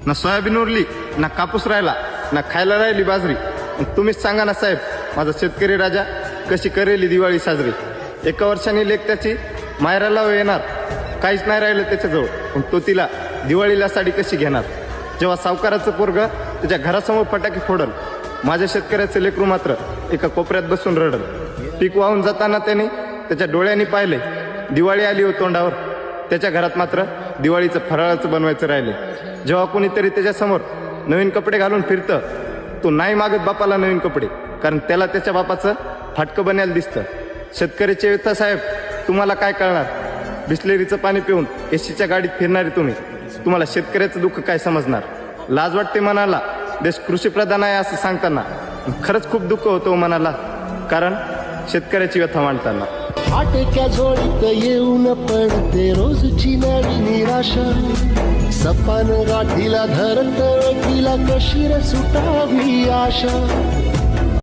ना सोयाबीन उरली, ना कापूस राहिला, ना खायला राहिली बाजरी. मग तुम्हीच सांगा ना साहेब, माझा शेतकरी राजा कशी करेल दिवाळी साजरी. एका वर्षाने लेक त्याची मायराला येणार, काहीच नाही राहिलं त्याच्याजवळ, पण तो तिला दिवाळीला साडी कशी घेणार. जेव्हा सावकाराचं पोरग त्याच्या घरासमोर फटाके फोडल, माझ्या शेतकऱ्याचं लेकरू मात्र एका कोपऱ्यात बसून रडल. पीक वाहून जाताना त्याने त्याच्या डोळ्यांनी पाहिले, दिवाळी आली हो तोंडावर. त्याच्या घरात मात्र दिवाळीचं फराळाचं बनवायचं राहिले. जेव्हा कोणीतरी त्याच्यासमोर नवीन कपडे घालून फिरतं, तो नाही मागत बापाला नवीन कपडे, कारण त्याला त्याच्या बापाचं फाटकं बनायला दिसतं. शेतकऱ्याचे व्यथा साहेब, तुम्हाला काय कळणार. बिस्लेरीचं पाणी पिऊन एसटीच्या गाडीत फिरणारे तुम्हाला शेतकऱ्याचं दुःख काय समजणार. लाज वाटते मनाला, देश कृषीप्रधान आहे असं सांगताना. खरंच खूप दुःख होतं मनाला, कारण शेतकऱ्याची व्यथा मांडताना. आटेक्या झोळीत येऊन पडते रोजची नवी निराशा. सपान गाठीला धरत तिला कशी रे सुटावी आशा.